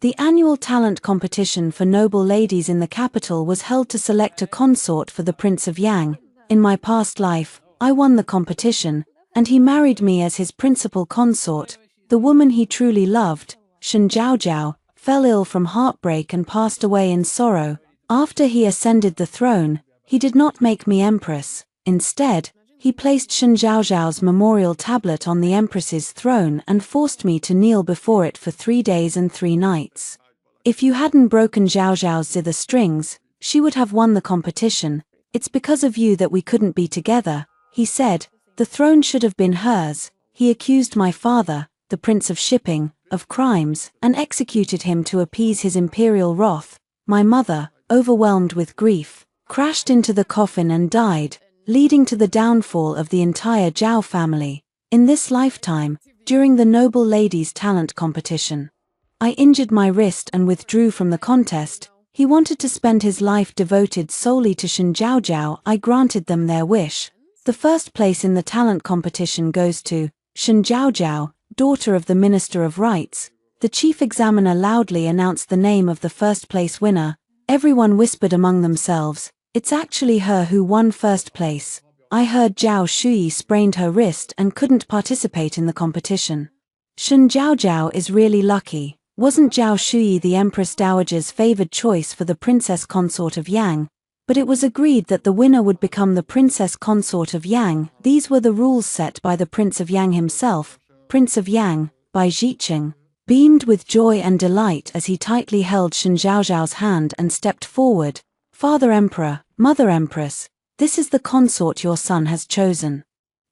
The annual talent competition for noble ladies in the capital was held to select a consort for the Prince of Yang. In my past life, I won the competition, and he married me as his principal consort. The woman he truly loved, Shen Zhaozhao, fell ill from heartbreak and passed away in sorrow. After he ascended the throne, he did not make me empress. Instead, he placed Shen Zhaozhao's memorial tablet on the empress's throne and forced me to kneel before it for 3 days and 3 nights. If you hadn't broken Zhaozhao's zither strings, she would have won the competition. It's because of you that we couldn't be together, he said. The throne should have been hers. He accused my father, the Prince of Shipping, of crimes, and executed him to appease his imperial wrath. My mother, overwhelmed with grief, crashed into the coffin and died, leading to the downfall of the entire Zhao family. In this lifetime, during the Noble Ladies Talent competition, I injured my wrist and withdrew from the contest. He wanted to spend his life devoted solely to Shen Zhaozhao. I granted them their wish. The first place in the talent competition goes to Shen Zhaozhao, daughter of the Minister of Rights. The chief examiner loudly announced the name of the first place winner. Everyone whispered among themselves, "It's actually her who won first place." I heard Zhao Shuyi sprained her wrist and couldn't participate in the competition. Shen Zhaozhao is really lucky. Wasn't Zhao Shuyi the Empress Dowager's favored choice for the princess consort of Yang? But it was agreed that the winner would become the princess consort of Yang. These were the rules set by the Prince of Yang himself. Prince of Yang, Bai Zhiqing, beamed with joy and delight as he tightly held Shen Zhaozhao's hand and stepped forward. "Father Emperor, Mother Empress, this is the consort your son has chosen."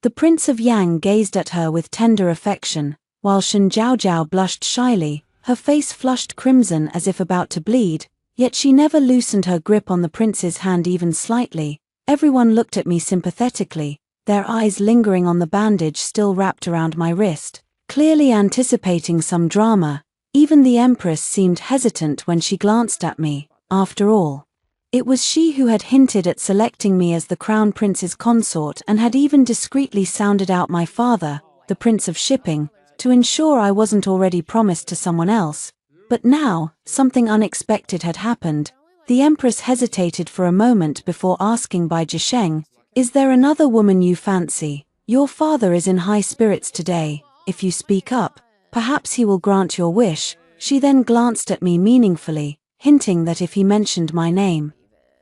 The Prince of Yang gazed at her with tender affection, while Shen Zhaozhao blushed shyly, her face flushed crimson as if about to bleed. Yet she never loosened her grip on the prince's hand even slightly. Everyone looked at me sympathetically, their eyes lingering on the bandage still wrapped around my wrist, clearly anticipating some drama. Even the empress seemed hesitant when she glanced at me. After all, it was she who had hinted at selecting me as the crown prince's consort and had even discreetly sounded out my father, the Prince of Shipping, to ensure I wasn't already promised to someone else. But now, something unexpected had happened. The empress hesitated for a moment before asking Bai Zhisheng, "Is there another woman you fancy? Your father is in high spirits today. If you speak up, perhaps he will grant your wish." She then glanced at me meaningfully, hinting that if he mentioned my name,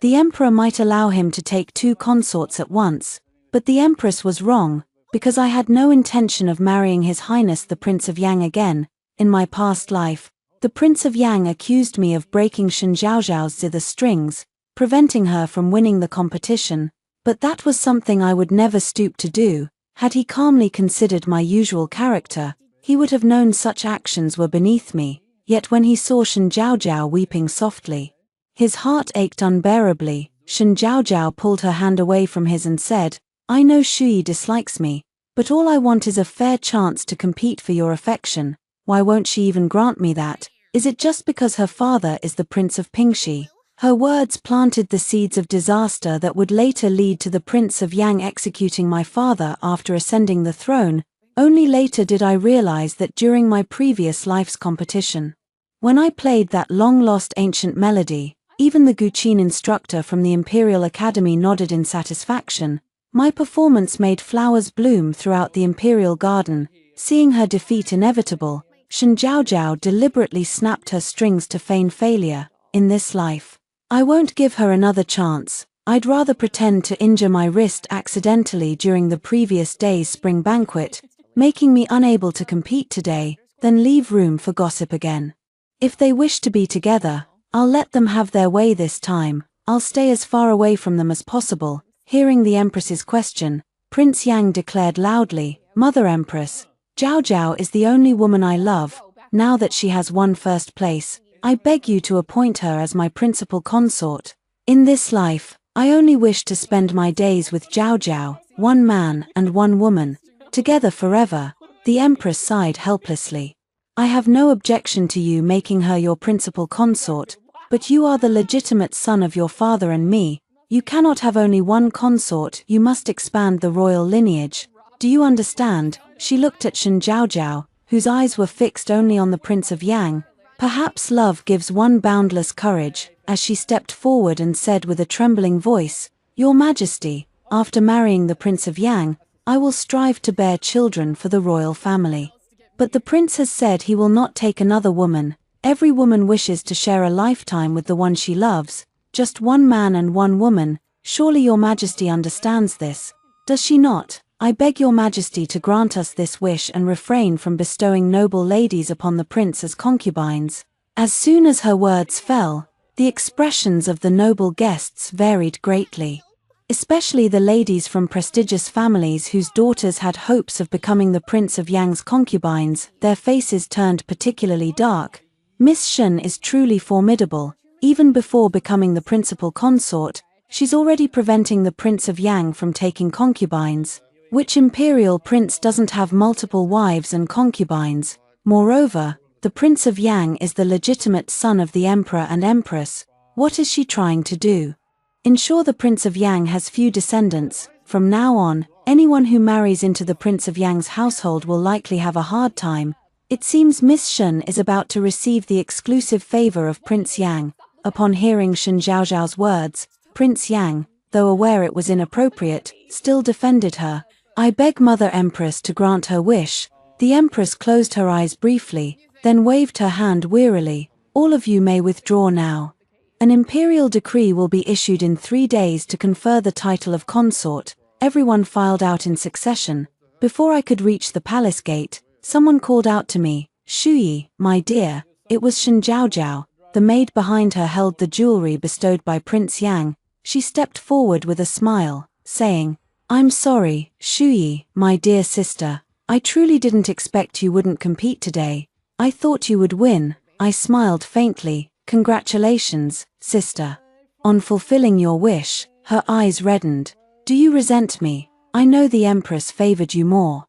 the emperor might allow him to take 2 consorts at once. But the empress was wrong, because I had no intention of marrying His Highness the Prince of Yang again. In my past life, the Prince of Yang accused me of breaking Shen Zhaozhao's zither strings, preventing her from winning the competition. But that was something I would never stoop to do. Had he calmly considered my usual character, he would have known such actions were beneath me. Yet when he saw Shen Zhaozhao weeping softly, his heart ached unbearably. Shen Zhaozhao pulled her hand away from his and said, "I know Shuyi dislikes me, but all I want is a fair chance to compete for your affection. Why won't she even grant me that? Is it just because her father is the Prince of Pingxi?" Her words planted the seeds of disaster that would later lead to the Prince of Yang executing my father after ascending the throne. Only later did I realize that during my previous life's competition, when I played that long-lost ancient melody, even the Guqin instructor from the Imperial Academy nodded in satisfaction. My performance made flowers bloom throughout the Imperial Garden. Seeing her defeat inevitable, Shen Zhaozhao deliberately snapped her strings to feign failure. In this life, I won't give her another chance. I'd rather pretend to injure my wrist accidentally during the previous day's spring banquet, making me unable to compete today, than leave room for gossip again. If they wish to be together, I'll let them have their way this time. I'll stay as far away from them as possible. Hearing the Empress's question, Prince Yang declared loudly, "Mother Empress, Zhaozhao is the only woman I love. Now that she has won first place, I beg you to appoint her as my principal consort. In this life, I only wish to spend my days with Zhaozhao, one man and one woman, together forever." The Empress sighed helplessly. "I have no objection to you making her your principal consort, but you are the legitimate son of your father and me. You cannot have only one consort, you must expand the royal lineage. Do you understand?" She looked at Shen Zhaozhao, whose eyes were fixed only on the Prince of Yang. Perhaps love gives one boundless courage, as she stepped forward and said with a trembling voice, "Your Majesty, after marrying the Prince of Yang, I will strive to bear children for the royal family. But the prince has said he will not take another woman. Every woman wishes to share a lifetime with the one she loves, just one man and one woman. Surely your Majesty understands this, does she not? I beg your Majesty to grant us this wish and refrain from bestowing noble ladies upon the prince as concubines." As soon as her words fell, the expressions of the noble guests varied greatly. Especially the ladies from prestigious families whose daughters had hopes of becoming the Prince of Yang's concubines, their faces turned particularly dark. Miss Shen is truly formidable. Even before becoming the principal consort, she's already preventing the Prince of Yang from taking concubines. Which imperial prince doesn't have multiple wives and concubines? Moreover, the Prince of Yang is the legitimate son of the Emperor and Empress. What is she trying to do? Ensure the Prince of Yang has few descendants. From now on, anyone who marries into the Prince of Yang's household will likely have a hard time. It seems Miss Shen is about to receive the exclusive favor of Prince Yang. Upon hearing Shen Zhaozhao's words, Prince Yang, though aware it was inappropriate, still defended her. "I beg Mother Empress to grant her wish." The Empress closed her eyes briefly, then waved her hand wearily. "All of you may withdraw now. An imperial decree will be issued in 3 days to confer the title of consort." Everyone filed out in succession. Before I could reach the palace gate, someone called out to me, "Shuyi, my dear." It was Shen Zhaozhao. The maid behind her held the jewelry bestowed by Prince Yang. She stepped forward with a smile, saying, "I'm sorry, Shuyi, my dear sister. I truly didn't expect you wouldn't compete today. I thought you would win." I smiled faintly. "Congratulations, sister, on fulfilling your wish." Her eyes reddened. "Do you resent me? I know the Empress favored you more.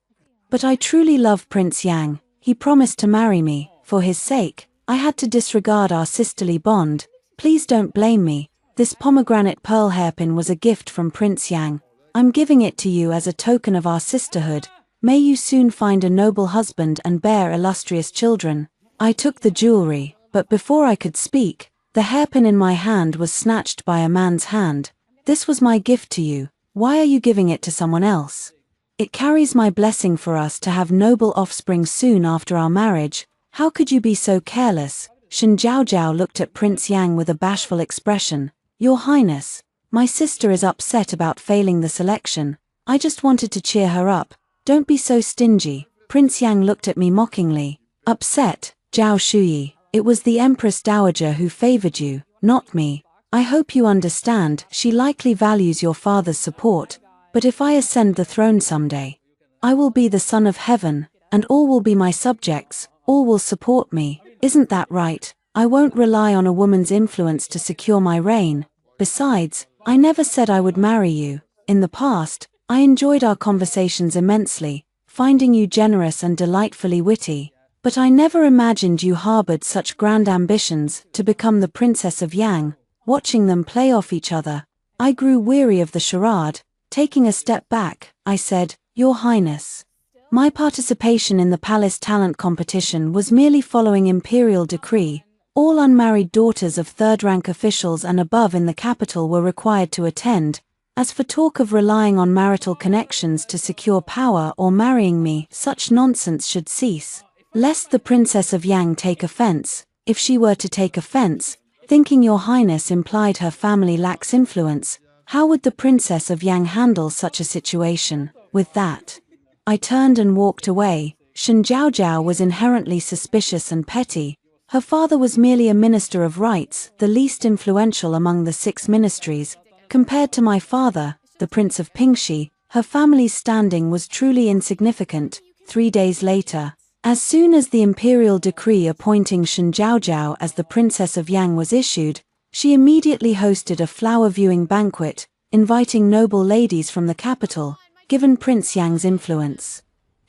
But I truly love Prince Yang. He promised to marry me. For his sake, I had to disregard our sisterly bond. Please don't blame me. This pomegranate pearl hairpin was a gift from Prince Yang. I'm giving it to you as a token of our sisterhood. May you soon find a noble husband and bear illustrious children." I took the jewelry, but before I could speak, the hairpin in my hand was snatched by a man's hand. "This was my gift to you. Why are you giving it to someone else? It carries my blessing for us to have noble offspring soon after our marriage. How could you be so careless?" Shen Zhaozhao looked at Prince Yang with a bashful expression. "Your Highness, my sister is upset about failing the selection. I just wanted to cheer her up. Don't be so stingy." Prince Yang looked at me mockingly. "Upset, Zhao Shuyi. It was the Empress Dowager who favored you, not me. I hope you understand. She likely values your father's support. But if I ascend the throne someday, I will be the son of heaven, and all will be my subjects, all will support me. Isn't that right? I won't rely on a woman's influence to secure my reign. Besides, I never said I would marry you. In the past, I enjoyed our conversations immensely, finding you generous and delightfully witty. But I never imagined you harbored such grand ambitions to become the Princess of Yang." Watching them play off each other, I grew weary of the charade. Taking a step back, I said, "Your Highness, my participation in the palace talent competition was merely following imperial decree. All unmarried daughters of third-rank officials and above in the capital were required to attend. As for talk of relying on marital connections to secure power or marrying me, such nonsense should cease. Lest the Princess of Yang take offense, if she were to take offense, thinking your Highness implied her family lacks influence, how would the Princess of Yang handle such a situation?" With that, I turned and walked away. Shen Zhaozhao was inherently suspicious and petty. Her father was merely a minister of rights, the least influential among the 6 ministries. Compared to my father, the Prince of Pingxi, her family's standing was truly insignificant. 3 days later, as soon as the imperial decree appointing Shen Zhaozhao as the Princess of Yang was issued, she immediately hosted a flower-viewing banquet, inviting noble ladies from the capital. Given Prince Yang's influence,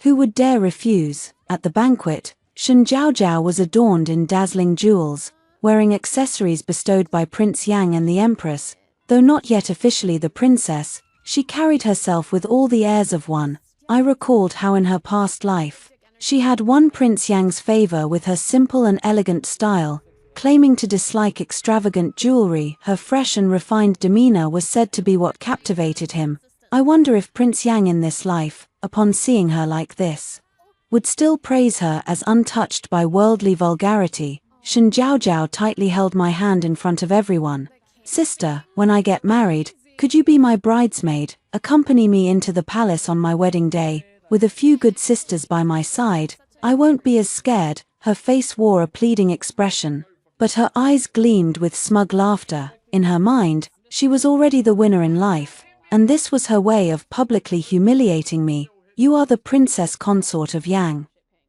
who would dare refuse? At the banquet, Shen Zhaozhao was adorned in dazzling jewels, wearing accessories bestowed by Prince Yang and the Empress. Though not yet officially the princess, she carried herself with all the airs of one. I recalled how in her past life, She had won Prince Yang's favor with her simple and elegant style, claiming to dislike extravagant jewelry. Her fresh and refined demeanor was said to be what captivated him. I wonder if Prince Yang in this life, upon seeing her like this, would still praise her as untouched by worldly vulgarity. Shen Jiaojiao tightly held my hand in front of everyone. Sister, when I get married, could you be my bridesmaid, accompany me into the palace on my wedding day, with a few good sisters by my side? I won't be as scared. Her face wore a pleading expression, but her eyes gleamed with smug laughter. In her mind, she was already the winner in life, and this was her way of publicly humiliating me. You are the princess consort of Yang.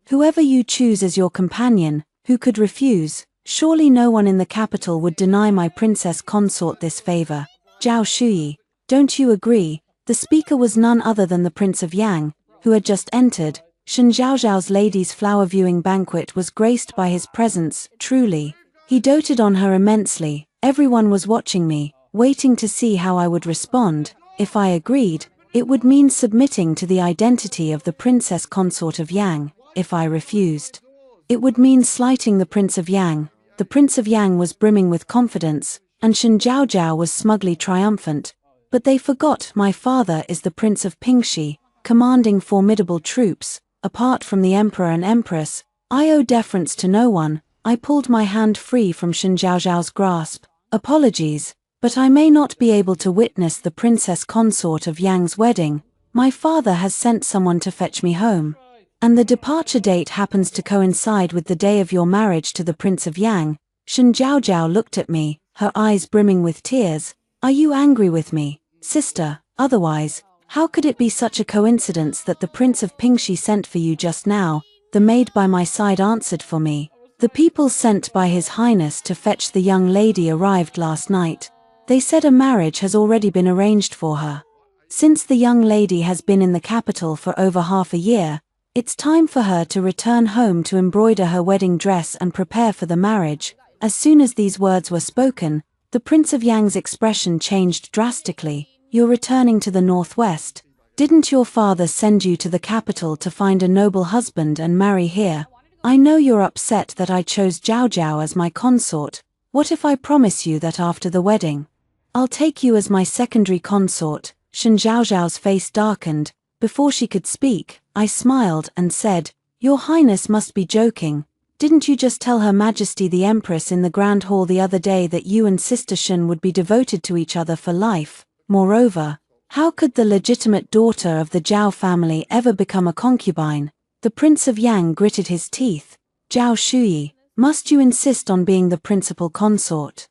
Whoever you choose as your companion, who could refuse? Surely no one in the capital would deny my princess consort this favor. Zhao Shuyi, don't you agree? The speaker was none other than the Prince of Yang, who had just entered. Shen Zhaozhao's ladies' flower viewing banquet was graced by his presence. Truly, he doted on her immensely. Everyone was watching me, waiting to see how I would respond. If I agreed, it would mean submitting to the identity of the princess consort of Yang. If I refused, it would mean slighting the Prince of Yang. The Prince of Yang was brimming with confidence, and Shen Jiaojiao was smugly triumphant. But they forgot my father is the Prince of Pingxi, commanding formidable troops. Apart from the Emperor and Empress, I owe deference to no one. I pulled my hand free from Shen Jiaojiao's grasp. Apologies, but I may not be able to witness the princess consort of Yang's wedding. My father has sent someone to fetch me home, and the departure date happens to coincide with the day of your marriage to the Prince of Yang. Shen Jiaojiao looked at me, her eyes brimming with tears. Are you angry with me, sister? Otherwise, how could it be such a coincidence that the Prince of Pingxi sent for you just now? The maid by my side answered for me. The people sent by His Highness to fetch the young lady arrived last night. They said a marriage has already been arranged for her. Since the young lady has been in the capital for over half a year, it's time for her to return home to embroider her wedding dress and prepare for the marriage. As soon as these words were spoken, the Prince of Yang's expression changed drastically. You're returning to the northwest. Didn't your father send you to the capital to find a noble husband and marry here? I know you're upset that I chose Jiao Jiao as my consort. What if I promise you that after the wedding, I'll take you as my secondary consort? Shen Zhaozhao's face darkened. Before she could speak, I smiled and said, Your Highness must be joking. Didn't you just tell Her Majesty the Empress in the Grand Hall the other day that you and Sister Shen would be devoted to each other for life? Moreover, how could the legitimate daughter of the Zhao family ever become a concubine? The Prince of Yang gritted his teeth. Zhao Shuyi, must you insist on being the principal consort?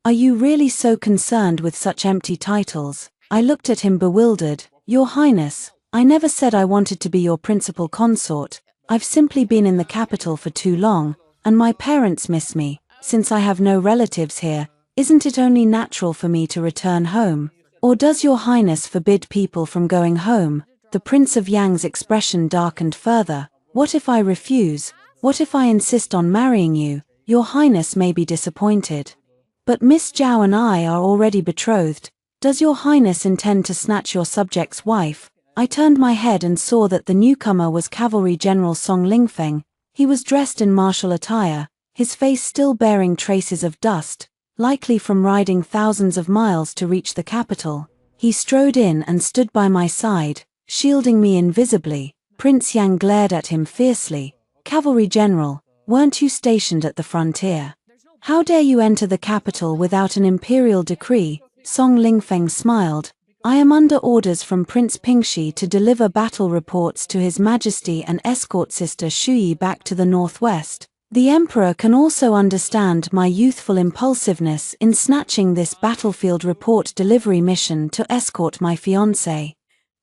Are you really so concerned with such empty titles? I looked at him bewildered. Your Highness, I never said I wanted to be your principal consort. I've simply been in the capital for too long, and my parents miss me. Since I have no relatives here, isn't it only natural for me to return home? Or does your Highness forbid people from going home? The Prince of Yang's expression darkened further. What if I refuse? What if I insist on marrying you? Your Highness may be disappointed, but Miss Zhao and I are already betrothed. Does your Highness intend to snatch your subject's wife? I turned my head and saw that the newcomer was Cavalry General Song Lingfeng. He was dressed in martial attire, his face still bearing traces of dust, likely from riding thousands of miles to reach the capital. He strode in and stood by my side, shielding me invisibly. Prince Yang glared at him fiercely. Cavalry General, weren't you stationed at the frontier? How dare you enter the capital without an imperial decree? Song Lingfeng smiled. I am under orders from Prince Pingxi to deliver battle reports to His Majesty and escort Sister Shuyi back to the northwest. The Emperor can also understand my youthful impulsiveness in snatching this battlefield report delivery mission to escort my fiancé.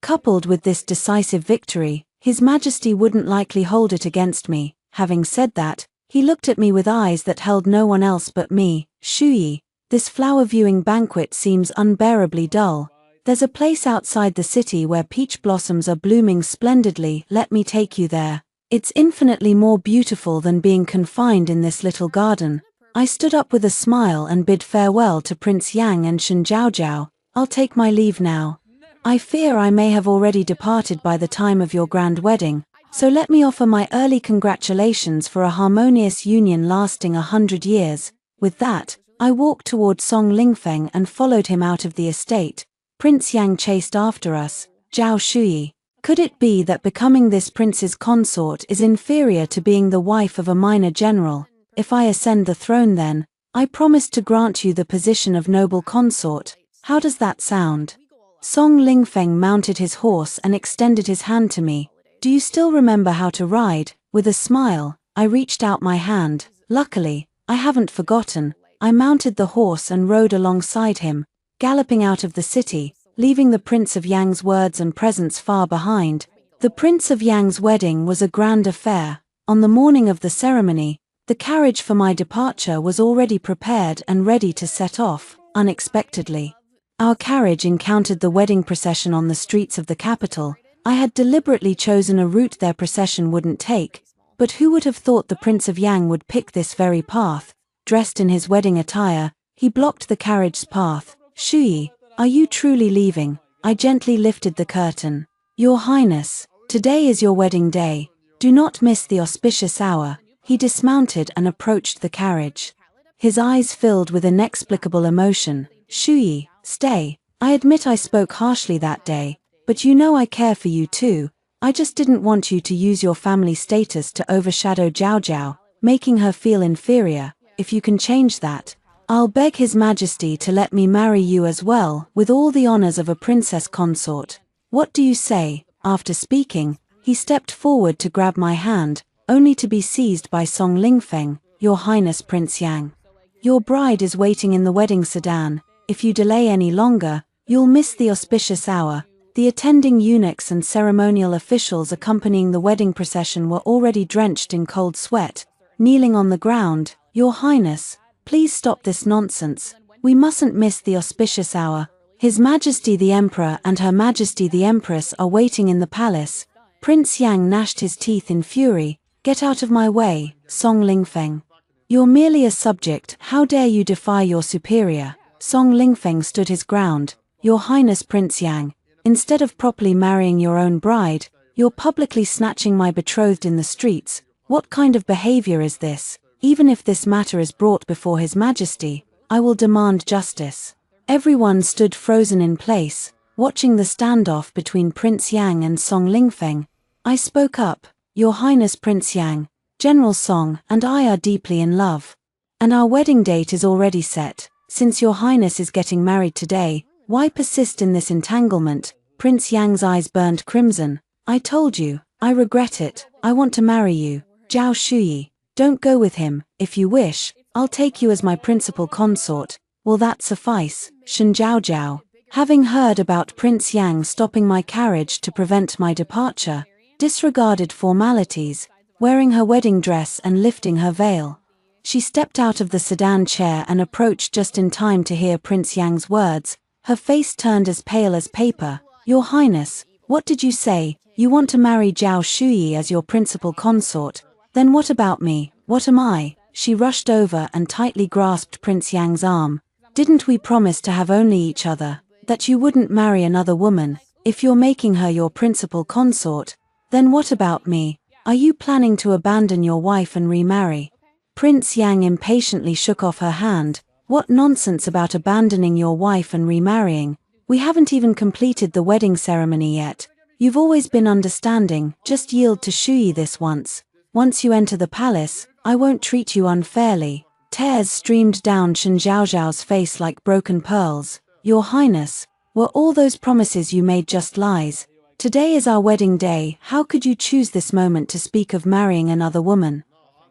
Coupled with this decisive victory, His Majesty wouldn't likely hold it against me. Having said that, he looked at me with eyes that held no one else but me. Shuyi, this flower viewing banquet seems unbearably dull. There's a place outside the city where peach blossoms are blooming splendidly. Let me take you there. It's infinitely more beautiful than being confined in this little garden. I stood up with a smile and bid farewell to Prince Yang and Shen Jiaojiao. I'll take my leave now. I fear I may have already departed by the time of your grand wedding. So let me offer my early congratulations for a harmonious union lasting 100 years. With that, I walked toward Song Lingfeng and followed him out of the estate. Prince Yang chased after us. Zhao Shuyi. Could it be that becoming this prince's consort is inferior to being the wife of a minor general? If I ascend the throne then, I promise to grant you the position of noble consort. How does that sound? Song Lingfeng mounted his horse and extended his hand to me. Do you still remember how to ride? With a smile, I reached out my hand. Luckily, I haven't forgotten. I mounted the horse and rode alongside him, galloping out of the city, leaving the Prince of Yang's words and presence far behind. The Prince of Yang's wedding was a grand affair. On the morning of the ceremony, the carriage for my departure was already prepared and ready to set off. Unexpectedly, our carriage encountered the wedding procession on the streets of the capital. I had deliberately chosen a route their procession wouldn't take, but who would have thought the Prince of Yang would pick this very path? Dressed in his wedding attire, he blocked the carriage's path. Shuyi, are you truly leaving? I gently lifted the curtain. Your Highness, today is your wedding day. Do not miss the auspicious hour. He dismounted and approached the carriage. His eyes filled with inexplicable emotion. Shuyi, stay. I admit I spoke harshly that day, but you know I care for you too. I just didn't want you to use your family status to overshadow Zhao Zhao, making her feel inferior. If you can change that, I'll beg His Majesty to let me marry you as well, with all the honors of a princess consort. What do you say? After speaking, he stepped forward to grab my hand, only to be seized by Song Lingfeng. Your Highness Prince Yang. Your bride is waiting in the wedding sedan. If you delay any longer, you'll miss the auspicious hour. The attending eunuchs and ceremonial officials accompanying the wedding procession were already drenched in cold sweat, kneeling on the ground. Your Highness, please stop this nonsense. We mustn't miss the auspicious hour. His Majesty the Emperor and Her Majesty the Empress are waiting in the palace. Prince Yang gnashed his teeth in fury. Get out of my way, Song Lingfeng. You're merely a subject. How dare you defy your superior? Song Lingfeng stood his ground. Your Highness Prince Yang, instead of properly marrying your own bride, you're publicly snatching my betrothed in the streets. What kind of behavior is this? Even if this matter is brought before His Majesty, I will demand justice. Everyone stood frozen in place, watching the standoff between Prince Yang and Song Lingfeng. I spoke up. Your Highness Prince Yang, General Song and I are deeply in love. And our wedding date is already set. Since your Highness is getting married today, why persist in this entanglement? Prince Yang's eyes burned crimson. I told you, I regret it. I want to marry you. Zhao Shuyi, don't go with him. If you wish, I'll take you as my principal consort. Will that suffice? Shen Zhao Zhao, having heard about Prince Yang stopping my carriage to prevent my departure, disregarded formalities, wearing her wedding dress and lifting her veil. She stepped out of the sedan chair and approached just in time to hear Prince Yang's words. Her face turned as pale as paper. Your Highness, what did you say? You want to marry Zhao Shuyi as your principal consort? Then what about me? What am I? She rushed over and tightly grasped Prince Yang's arm. Didn't we promise to have only each other? That you wouldn't marry another woman? If you're making her your principal consort, then what about me? Are you planning to abandon your wife and remarry? Prince Yang impatiently shook off her hand. What nonsense about abandoning your wife and remarrying? We haven't even completed the wedding ceremony yet. You've always been understanding, just yield to Shuyi this once. Once you enter the palace, I won't treat you unfairly. Tears streamed down Shen Zhaozhao's face like broken pearls. Your Highness, were all those promises you made just lies? Today is our wedding day. How could you choose this moment to speak of marrying another woman?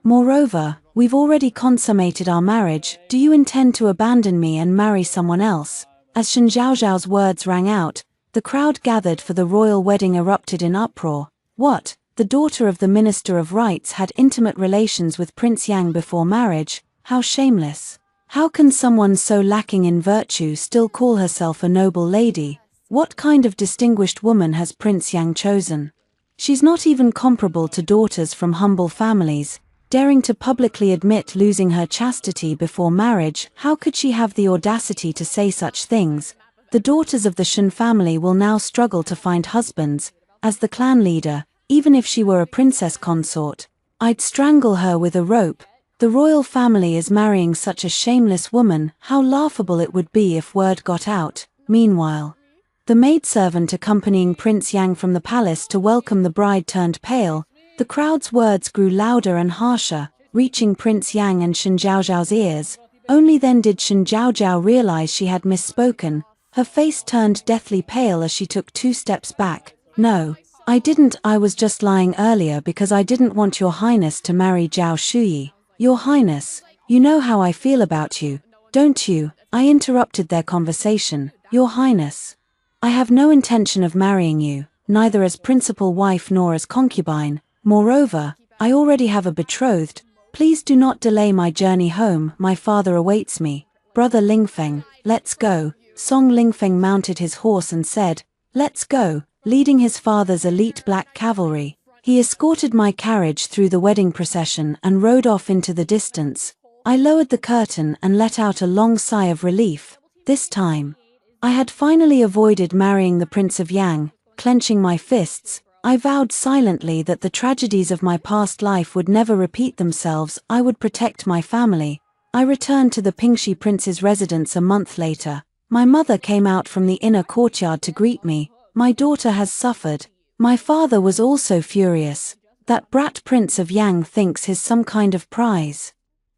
Moreover, we've already consummated our marriage. Do you intend to abandon me and marry someone else? As Shen Zhaozhao's words rang out, the crowd gathered for the royal wedding erupted in uproar. What? The daughter of the Minister of Rights had intimate relations with Prince Yang before marriage? How shameless! How can someone so lacking in virtue still call herself a noble lady? What kind of distinguished woman has Prince Yang chosen? She's not even comparable to daughters from humble families, daring to publicly admit losing her chastity before marriage. How could she have the audacity to say such things? The daughters of the Shen family will now struggle to find husbands. As the clan leader, even if she were a princess consort. I'd strangle her with a rope. The royal family is marrying such a shameless woman, how laughable it would be if word got out. Meanwhile, the maidservant accompanying Prince Yang from the palace to welcome the bride turned pale. The crowd's words grew louder and harsher, reaching Prince Yang and Shen Zhaozhao's ears. Only then did Shen Zhaozhao realize she had misspoken. Her face turned deathly pale as she took 2 steps back. No, I didn't. I was just lying earlier because I didn't want your highness to marry Zhao Shuyi. Your highness, you know how I feel about you, don't you? I interrupted their conversation. Your highness, I have no intention of marrying you, neither as principal wife nor as concubine. Moreover, I already have a betrothed. Please do not delay my journey home. My father awaits me. Brother Lingfeng, let's go. Song Lingfeng mounted his horse and said, let's go, leading his father's elite black cavalry. He escorted my carriage through the wedding procession and rode off into the distance. I lowered the curtain and let out a long sigh of relief. This time, I had finally avoided marrying the Prince of Yang. Clenching my fists, I vowed silently that the tragedies of my past life would never repeat themselves. I would protect my family. I returned to the Pingxi prince's residence a month later. My mother came out from the inner courtyard to greet me. My daughter has suffered. My father was also furious. That brat Prince of Yang thinks he's some kind of prize.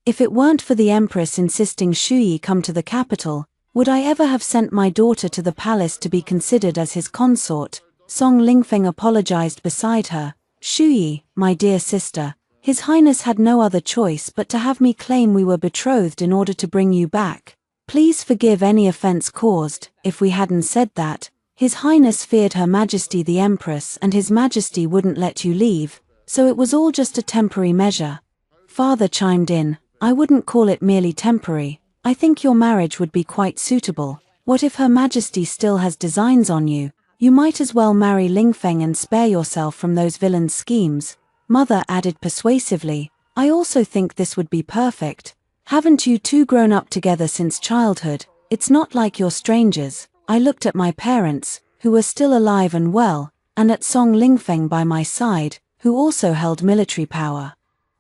If it weren't for the Empress insisting Shuyi come to the capital, would I ever have sent my daughter to the palace to be considered as his consort? Song Lingfeng apologized beside her. Shuyi, my dear sister, His Highness had no other choice but to have me claim we were betrothed in order to bring you back. Please forgive any offense caused. If we hadn't said that, His Highness feared Her Majesty the Empress and His Majesty wouldn't let you leave, so it was all just a temporary measure. Father chimed in, I wouldn't call it merely temporary. I think your marriage would be quite suitable. What if Her Majesty still has designs on you? You might as well marry Lingfeng and spare yourself from those villains' schemes. Mother added persuasively, I also think this would be perfect. Haven't you two grown up together since childhood? It's not like you're strangers. I looked at my parents, who were still alive and well, and at Song Lingfeng by my side, who also held military power.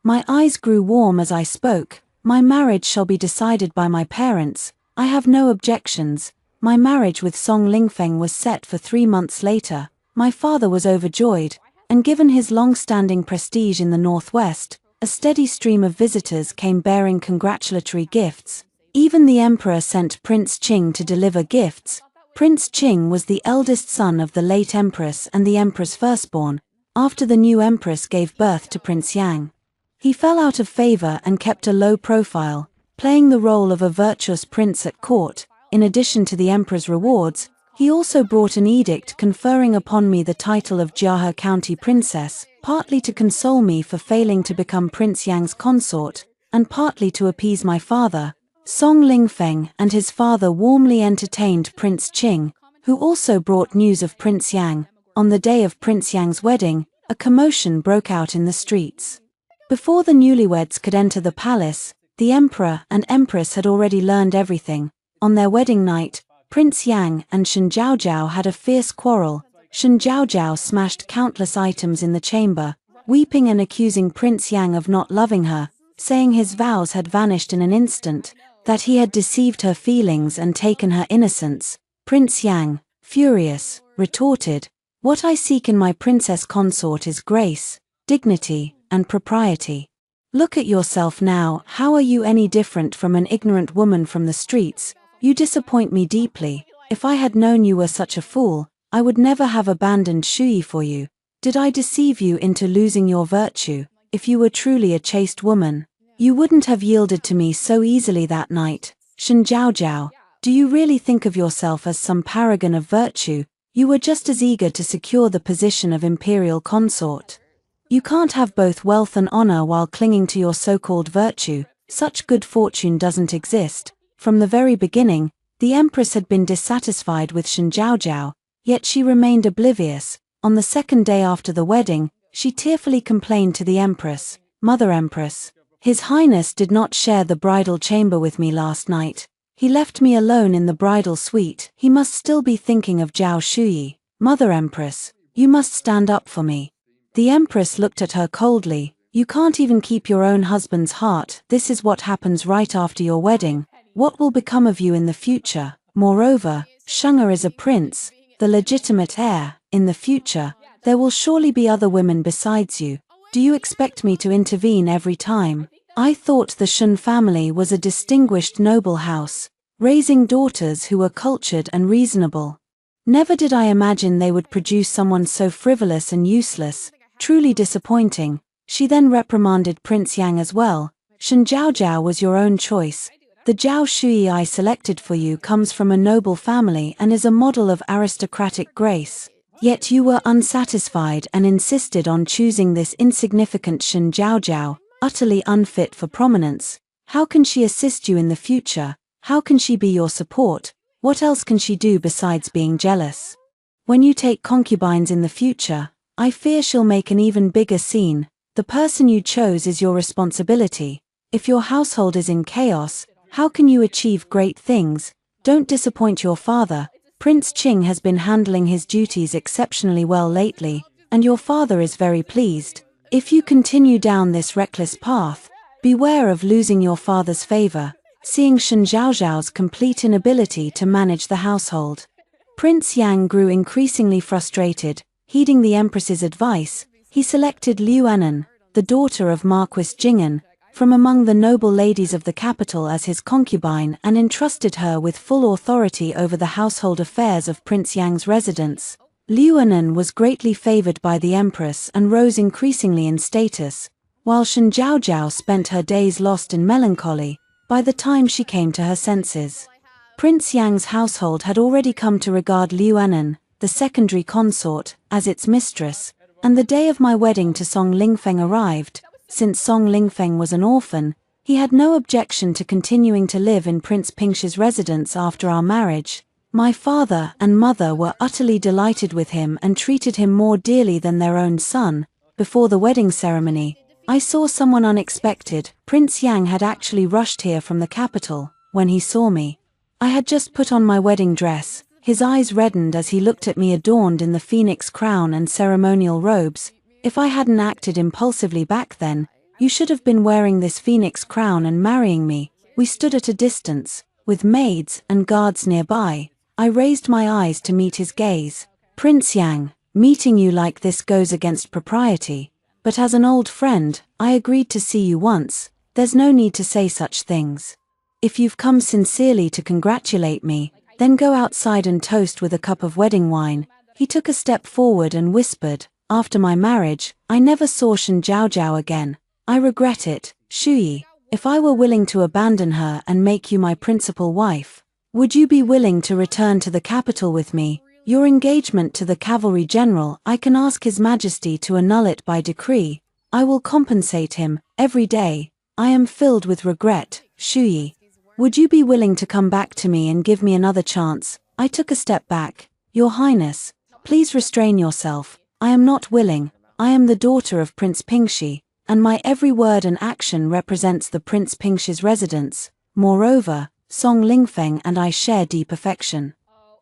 My eyes grew warm as I spoke. My marriage shall be decided by my parents. I have no objections. My marriage with Song Lingfeng was set for 3 months later. My father was overjoyed, and given his long-standing prestige in the northwest, a steady stream of visitors came bearing congratulatory gifts. Even the emperor sent Prince Qing to deliver gifts. Prince Qing was the eldest son of the late empress and the emperor's firstborn, after the new empress gave birth to Prince Yang. He fell out of favor and kept a low profile, playing the role of a virtuous prince at court. In addition to the emperor's rewards, he also brought an edict conferring upon me the title of Jiahe County Princess, partly to console me for failing to become Prince Yang's consort, and partly to appease my father. Song Lingfeng and his father warmly entertained Prince Qing, who also brought news of Prince Yang. On the day of Prince Yang's wedding, a commotion broke out in the streets. Before the newlyweds could enter the palace, the emperor and empress had already learned everything. On their wedding night, Prince Yang and Shen Zhaozhao had a fierce quarrel. Shen Zhaozhao smashed countless items in the chamber, weeping and accusing Prince Yang of not loving her, saying his vows had vanished in an instant, that he had deceived her feelings and taken her innocence. Prince Yang, furious, retorted, What I seek in my princess consort is grace, dignity, and propriety. Look at yourself now. How are you any different from an ignorant woman from the streets? You disappoint me deeply. If I had known you were such a fool, I would never have abandoned Shuyi for you. Did I deceive you into losing your virtue? If you were truly a chaste woman, you wouldn't have yielded to me so easily that night. Shen Zhaozhao, do you really think of yourself as some paragon of virtue? You were just as eager to secure the position of imperial consort. You can't have both wealth and honor while clinging to your so-called virtue. Such good fortune doesn't exist. From the very beginning, the empress had been dissatisfied with Shen Zhaozhao, yet she remained oblivious. On the second day after the wedding, she tearfully complained to the empress, Mother Empress, His Highness did not share the bridal chamber with me last night. He left me alone in the bridal suite. He must still be thinking of Zhao Shuyi. Mother Empress, you must stand up for me. The empress looked at her coldly. You can't even keep your own husband's heart. This is what happens right after your wedding. What will become of you in the future? Moreover, Shunga is a prince, the legitimate heir. In the future, there will surely be other women besides you. Do you expect me to intervene every time? I thought the Shun family was a distinguished noble house, raising daughters who were cultured and reasonable. Never did I imagine they would produce someone so frivolous and useless, truly disappointing. She then reprimanded Prince Yang as well. Shen Zhaozhao was your own choice. The Zhao Shui I selected for you comes from a noble family and is a model of aristocratic grace. Yet you were unsatisfied and insisted on choosing this insignificant Shen Zhaozhao, utterly unfit for prominence. How can she assist you in the future? How can she be your support? What else can she do besides being jealous? When you take concubines in the future, I fear she'll make an even bigger scene. The person you chose is your responsibility. If your household is in chaos, how can you achieve great things? Don't disappoint your father. Prince Qing has been handling his duties exceptionally well lately, and your father is very pleased. If you continue down this reckless path, beware of losing your father's favor. Seeing Shen Zhaozhao's complete inability to manage the household, Prince Yang grew increasingly frustrated. Heeding the empress's advice, he selected Liu Anan, the daughter of Marquis Jing'an, from among the noble ladies of the capital as his concubine and entrusted her with full authority over the household affairs of Prince Yang's residence. Liu Anan was greatly favored by the empress and rose increasingly in status, while Shen Zhaozhao spent her days lost in melancholy. By the time she came to her senses, Prince Yang's household had already come to regard Liu Anan, the secondary consort, as its mistress, and the day of my wedding to Song Lingfeng arrived. Since Song Lingfeng was an orphan, he had no objection to continuing to live in Prince Pingshi's residence after our marriage. My father and mother were utterly delighted with him and treated him more dearly than their own son. Before the wedding ceremony, I saw someone unexpected. Prince Yang had actually rushed here from the capital. When he saw me, I had just put on my wedding dress. His eyes reddened as he looked at me adorned in the phoenix crown and ceremonial robes. If I hadn't acted impulsively back then, you should have been wearing this phoenix crown and marrying me. We stood at a distance, with maids and guards nearby. I raised my eyes to meet his gaze. Prince Yang, meeting you like this goes against propriety. But as an old friend, I agreed to see you once. There's no need to say such things. If you've come sincerely to congratulate me, then go outside and toast with a cup of wedding wine. He took a step forward and whispered, after my marriage, I never saw Shen Zhaozhao again. I regret it, Shuyi. If I were willing to abandon her and make you my principal wife, would you be willing to return to the capital with me? Your engagement to the cavalry general, I can ask His Majesty to annul it by decree. I will compensate him, every day. I am filled with regret, Shuyi. Would you be willing to come back to me and give me another chance? I took a step back. Your Highness, please restrain yourself. I am not willing. I am the daughter of Prince Pingshi, and my every word and action represents the Prince Pingshi's residence. Moreover, Song Lingfeng and I share deep affection.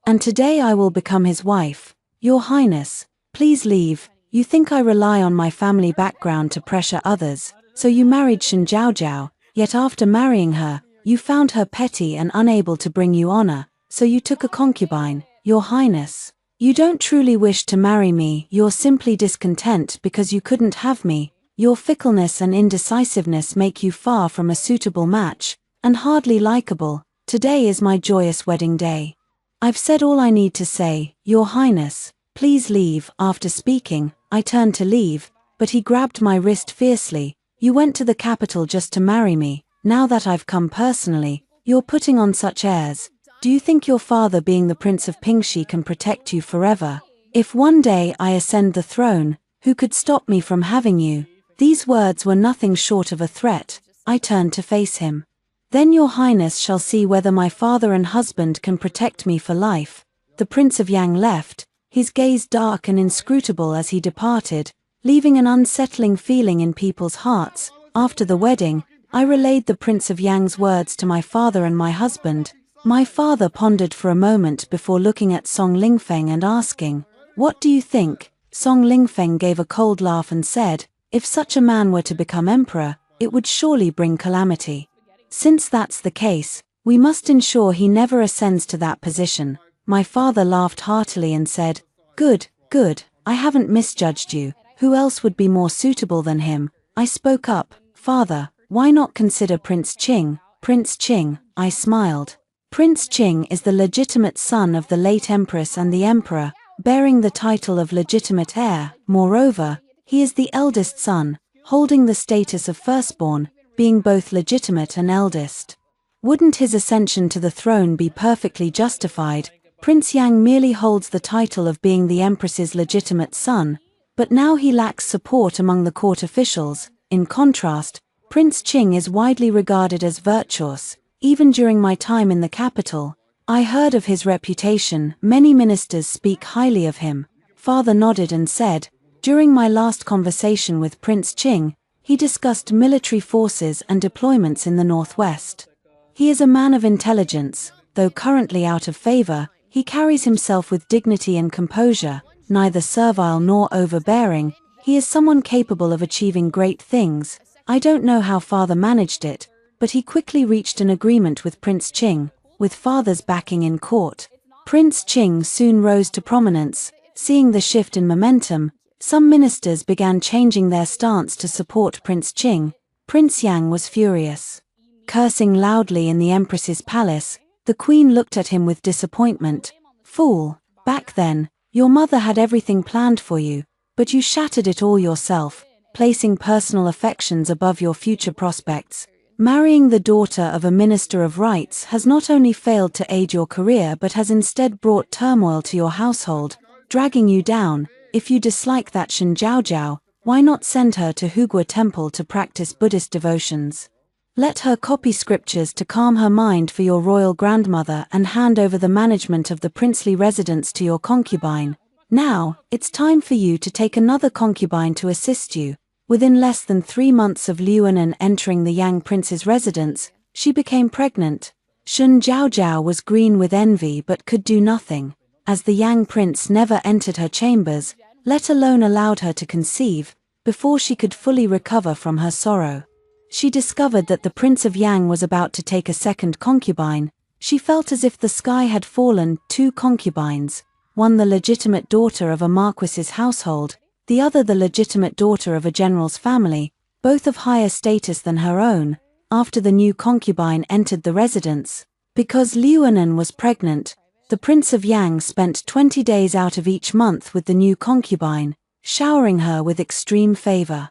And today I will become his wife. Your Highness, please leave. You think I rely on my family background to pressure others, so you married Shen Zhaozhao, yet after marrying her, you found her petty and unable to bring you honor, so you took a concubine. Your Highness, you don't truly wish to marry me, you're simply discontent because you couldn't have me. Your fickleness and indecisiveness make you far from a suitable match, and hardly likable. Today is my joyous wedding day. I've said all I need to say, Your Highness, please leave. After speaking, I turned to leave, but he grabbed my wrist fiercely. You went to the capital just to marry me. Now that I've come personally, you're putting on such airs. Do you think your father being the Prince of Pingshi can protect you forever? If one day I ascend the throne, who could stop me from having you? These words were nothing short of a threat. I turned to face him. Then your Highness shall see whether my father and husband can protect me for life. The Prince of Yang left, his gaze dark and inscrutable as he departed, leaving an unsettling feeling in people's hearts. After the wedding, I relayed the Prince of Yang's words to my father and my husband. My father pondered for a moment before looking at Song Lingfeng and asking, "What do you think?" Song Lingfeng gave a cold laugh and said, "If such a man were to become emperor, it would surely bring calamity. Since that's the case, we must ensure he never ascends to that position." My father laughed heartily and said, "Good, good, I haven't misjudged you. Who else would be more suitable than him?" I spoke up, "Father, why not consider Prince Qing?" "Prince Qing," I smiled. "Prince Qing is the legitimate son of the late empress and the emperor, bearing the title of legitimate heir. Moreover, he is the eldest son, holding the status of firstborn, being both legitimate and eldest. Wouldn't his ascension to the throne be perfectly justified? Prince Yang merely holds the title of being the empress's legitimate son, but now he lacks support among the court officials. In contrast, Prince Qing is widely regarded as virtuous. Even during my time in the capital, I heard of his reputation. Many ministers speak highly of him." Father nodded and said, "During my last conversation with Prince Qing, he discussed military forces and deployments in the northwest. He is a man of intelligence, though currently out of favor. He carries himself with dignity and composure, neither servile nor overbearing. He is someone capable of achieving great things. I don't know how Father managed it, but he quickly reached an agreement with Prince Qing, with Father's backing in court. Prince Qing soon rose to prominence. Seeing the shift in momentum, some ministers began changing their stance to support Prince Qing. Prince Yang was furious. Cursing loudly in the Empress's palace, the Queen looked at him with disappointment. "Fool, back then, your mother had everything planned for you, but you shattered it all yourself, placing personal affections above your future prospects. Marrying the daughter of a minister of rights has not only failed to aid your career but has instead brought turmoil to your household, dragging you down. If you dislike that Shen Jiaojiao, why not send her to Hugua Temple to practice Buddhist devotions? Let her copy scriptures to calm her mind for your royal grandmother and hand over the management of the princely residence to your concubine. Now, it's time for you to take another concubine to assist you." Within less than 3 months of Liu Anan entering the Yang prince's residence, she became pregnant. Shen Jiaojiao was green with envy but could do nothing, as the Yang prince never entered her chambers, let alone allowed her to conceive, before she could fully recover from her sorrow. She discovered that the Prince of Yang was about to take a second concubine. She felt as if the sky had fallen. 2 concubines, one the legitimate daughter of a marquis's household, the other the legitimate daughter of a general's family, both of higher status than her own. After the new concubine entered the residence, because Liu Anan was pregnant, the Prince of Yang spent 20 days out of each month with the new concubine, showering her with extreme favor.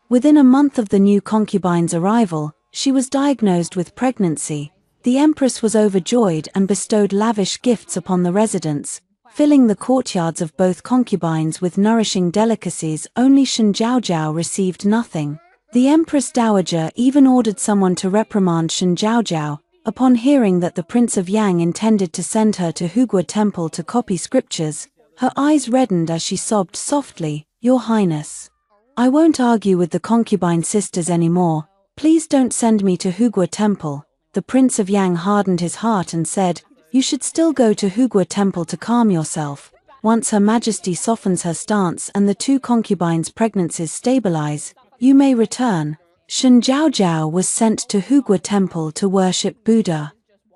Within a month of the new concubine's arrival, she was diagnosed with pregnancy. The Empress was overjoyed and bestowed lavish gifts upon the residents, filling the courtyards of both concubines with nourishing delicacies. Only Shen Jiaojiao received nothing. The Empress Dowager even ordered someone to reprimand Shen Jiaojiao. Upon hearing that the Prince of Yang intended to send her to Hugua Temple to copy scriptures, her eyes reddened as she sobbed softly, "Your Highness, I won't argue with the concubine sisters anymore. Please don't send me to Hugua Temple." The Prince of Yang hardened his heart and said, "You should still go to Hugua Temple to calm yourself. Once Her Majesty softens her stance and the 2 concubines' pregnancies stabilize, you may return." Shen Jiaojiao was sent to Hugua Temple to worship Buddha.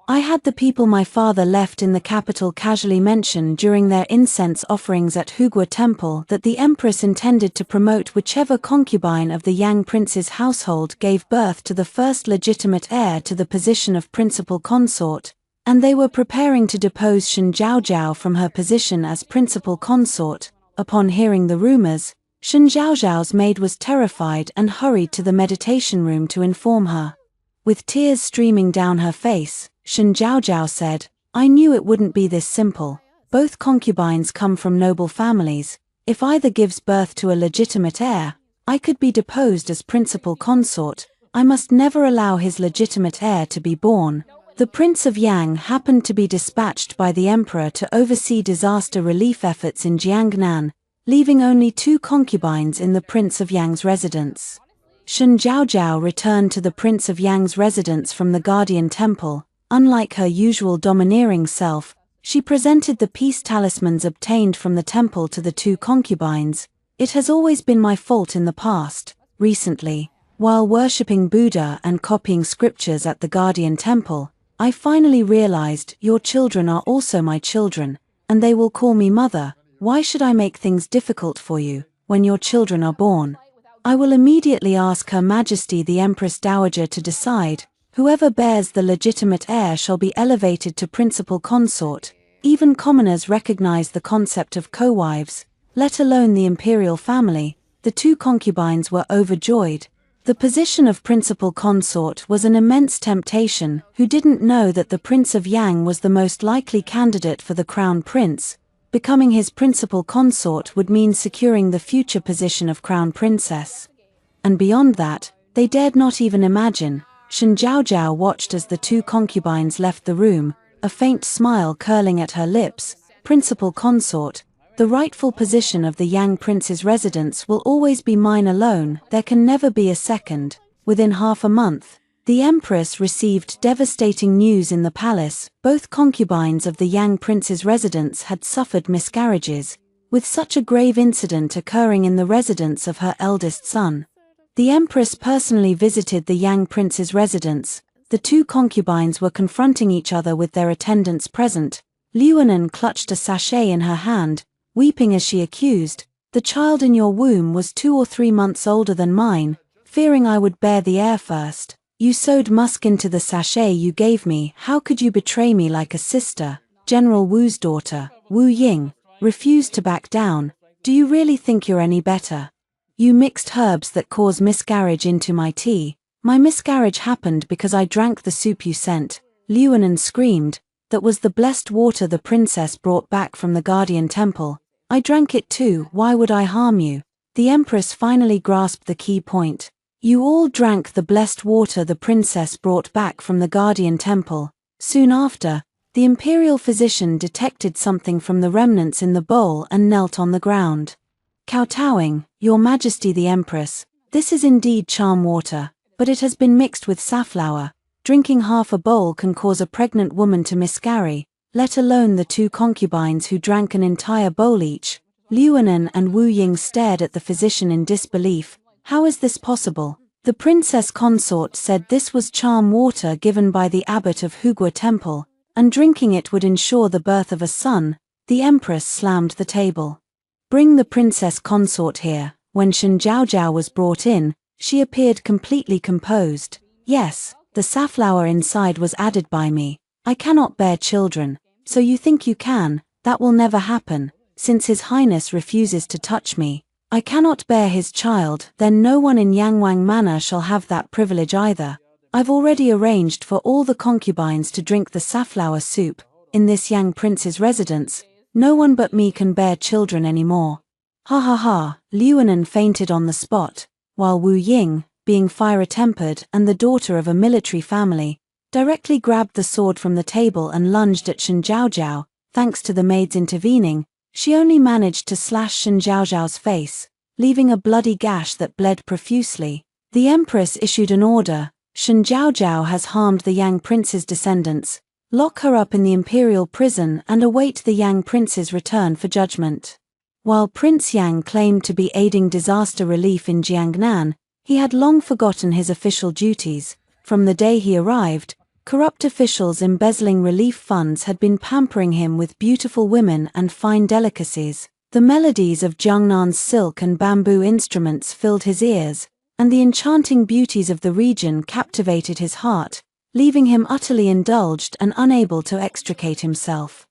I had the people my father left in the capital casually mention during their incense offerings at Hugua Temple that the Empress intended to promote whichever concubine of the Yang prince's household gave birth to the first legitimate heir to the position of principal consort, and they were preparing to depose Shen Jiaojiao from her position as principal consort. Upon hearing the rumors, Shen Jiaojiao's maid was terrified and hurried to the meditation room to inform her. With tears streaming down her face, Shen Jiaojiao said, "I knew it wouldn't be this simple. Both concubines come from noble families. If either gives birth to a legitimate heir, I could be deposed as principal consort. I must never allow his legitimate heir to be born." The Prince of Yang happened to be dispatched by the Emperor to oversee disaster relief efforts in Jiangnan, leaving only 2 concubines in the Prince of Yang's residence. Shen Jiaojiao returned to the Prince of Yang's residence from the Guardian Temple. Unlike her usual domineering self, She presented the peace talismans obtained from the temple to the two concubines. It has always been my fault in the past. Recently, while worshipping Buddha and copying scriptures at the Guardian Temple, I finally realized your children are also my children, and they will call me mother. Why should I make things difficult for you, when your children are born? I will immediately ask Her Majesty the Empress Dowager to decide. Whoever bears the legitimate heir shall be elevated to principal consort. Even commoners recognize the concept of co-wives, let alone the imperial family. The two concubines were overjoyed. The position of principal consort was an immense temptation. Who didn't know that the Prince of Yang was the most likely candidate for the crown prince? Becoming his principal consort would mean securing the future position of crown princess. And beyond that, they dared not even imagine. Shen Zhaozhao watched as the two concubines left the room, a faint smile curling at her lips. Principal consort, the rightful position of the Yang prince's residence will always be mine alone. There can never be a second. Within half a month, the empress received devastating news in the palace. Both concubines of the Yang prince's residence had suffered miscarriages, with such a grave incident occurring in the residence of her eldest son. The empress personally visited the Yang prince's residence. The two concubines were confronting each other with their attendants present. Liuanan clutched a sachet in her hand, weeping as she accused, "The child in your womb was 2 or 3 months older than mine. Fearing I would bear the heir first, you sewed musk into the sachet you gave me. How could you betray me like a sister?" General Wu's daughter, Wu Ying, refused to back down. "Do you really think you're any better? You mixed herbs that cause miscarriage into my tea." "My miscarriage happened because I drank the soup you sent," Liuanan screamed. "That was the blessed water the princess brought back from the Guardian Temple. I drank it too. Why would I harm you?" The empress finally grasped the key point. "You all drank the blessed water the princess brought back from the Guardian Temple." Soon after, the imperial physician detected something from the remnants in the bowl and knelt on the ground. Kowtowing, "Your Majesty the Empress, this is indeed charm water, but it has been mixed with safflower. Drinking half a bowl can cause a pregnant woman to miscarry, let alone the two concubines who drank an entire bowl each." Liuanan and Wu Ying stared at the physician in disbelief. "How is this possible?" The princess consort said this was charm water given by the abbot of Hugua Temple, and drinking it would ensure the birth of a son. The empress slammed the table. "Bring the princess consort here." When Shen Zhaozhao was brought in, she appeared completely composed. "Yes, the safflower inside was added by me. I cannot bear children. So you think you can? That will never happen. Since His Highness refuses to touch me, I cannot bear his child. Then no one in Yangwang Manor shall have that privilege either. I've already arranged for all the concubines to drink the safflower soup. In this Yang prince's residence, no one but me can bear children anymore." Ha ha ha, Liuanan fainted on the spot, while Wu Ying, being fire-tempered and the daughter of a military family, directly grabbed the sword from the table and lunged at Shen Zhaozhao. Thanks to the maids intervening, she only managed to slash Shen Zhaozhao's face, leaving a bloody gash that bled profusely. The empress issued an order. "Shen Zhaozhao has harmed the Yang prince's descendants. Lock her up in the imperial prison and await the Yang prince's return for judgment." While Prince Yang claimed to be aiding disaster relief in Jiangnan, he had long forgotten his official duties. From the day he arrived, corrupt officials embezzling relief funds had been pampering him with beautiful women and fine delicacies. The melodies of Jiangnan's silk and bamboo instruments filled his ears, and the enchanting beauties of the region captivated his heart, leaving him utterly indulged and unable to extricate himself.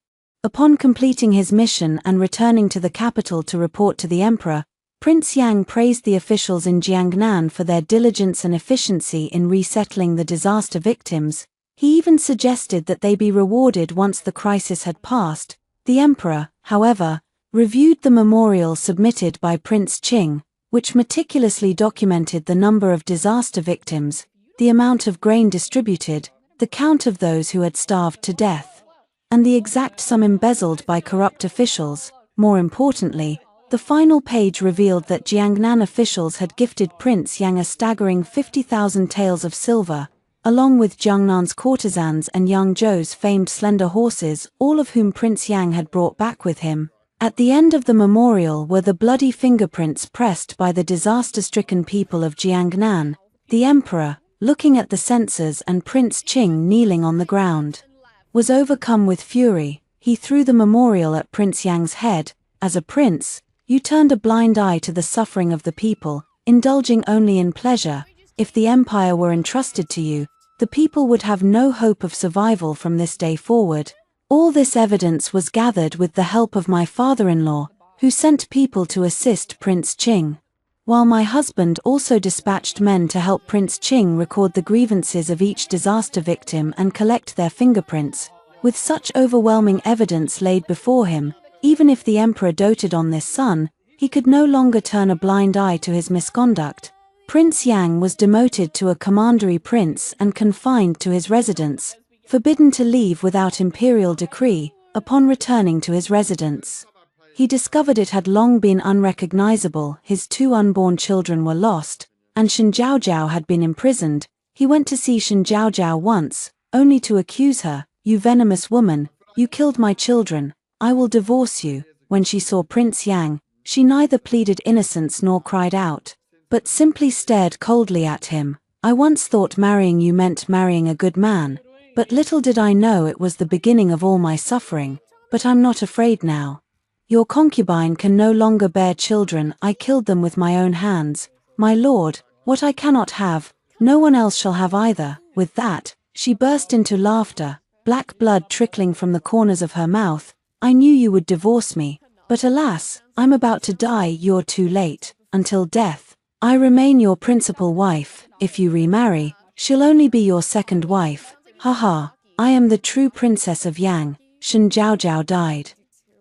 Upon completing his mission and returning to the capital to report to the emperor, Prince Yang praised the officials in Jiangnan for their diligence and efficiency in resettling the disaster victims. He even suggested that they be rewarded once the crisis had passed. The emperor, however, reviewed the memorial submitted by Prince Qing, which meticulously documented the number of disaster victims, the amount of grain distributed, the count of those who had starved to death, and the exact sum embezzled by corrupt officials. More importantly, the final page revealed that Jiangnan officials had gifted Prince Yang a staggering 50,000 taels of silver, along with Jiangnan's courtesans and Yang Zhou's famed slender horses, all of whom Prince Yang had brought back with him. At the end of the memorial were the bloody fingerprints pressed by the disaster-stricken people of Jiangnan. The emperor, looking at the censers and Prince Qing kneeling on the ground, was overcome with fury. He threw the memorial at Prince Yang's head. As a prince, you turned a blind eye to the suffering of the people, indulging only in pleasure. If the empire were entrusted to you, the people would have no hope of survival from this day forward. All this evidence was gathered with the help of my father-in-law, who sent people to assist Prince Qing, while my husband also dispatched men to help Prince Qing record the grievances of each disaster victim and collect their fingerprints. With such overwhelming evidence laid before him, even if the emperor doted on this son, he could no longer turn a blind eye to his misconduct. Prince Yang was demoted to a commandery prince and confined to his residence, forbidden to leave without imperial decree. Upon returning to his residence, he discovered it had long been unrecognizable. His 2 unborn children were lost, and Shen Jiaojiao had been imprisoned. He went to see Shen Jiaojiao once, only to accuse her. "You venomous woman, you killed my children, I will divorce you." When she saw Prince Yang, she neither pleaded innocence nor cried out, but simply stared coldly at him. "I once thought marrying you meant marrying a good man, but little did I know it was the beginning of all my suffering. But I'm not afraid now. Your concubine can no longer bear children. I killed them with my own hands. My lord, what I cannot have, no one else shall have either." With that, she burst into laughter, black blood trickling from the corners of her mouth. "I knew you would divorce me, but alas, I'm about to die. You're too late. Until death, I remain your principal wife. If you remarry, she'll only be your second wife. Haha, I am the true princess of Yang." Shen Jiaojiao died.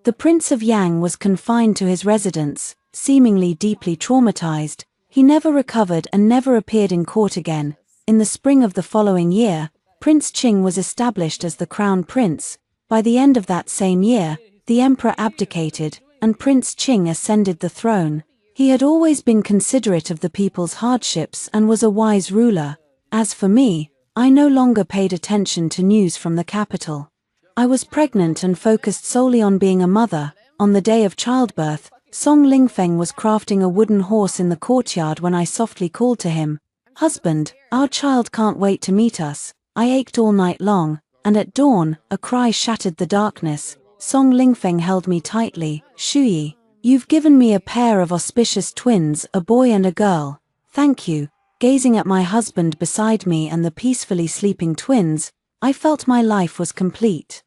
The Prince of Yang was confined to his residence, seemingly deeply traumatized. He never recovered and never appeared in court again. In the spring of the following year, Prince Qing was established as the crown prince. By the end of that same year, the emperor abdicated, and Prince Qing ascended the throne. He had always been considerate of the people's hardships and was a wise ruler. As for me, I no longer paid attention to news from the capital. I was pregnant and focused solely on being a mother. On the day of childbirth, Song Lingfeng was crafting a wooden horse in the courtyard when I softly called to him, "Husband, our child can't wait to meet us." I ached all night long, and at dawn, a cry shattered the darkness. Song Lingfeng held me tightly. "Shuyi, you've given me a pair of auspicious twins, a boy and a girl. Thank you." Gazing at my husband beside me and the peacefully sleeping twins, I felt my life was complete.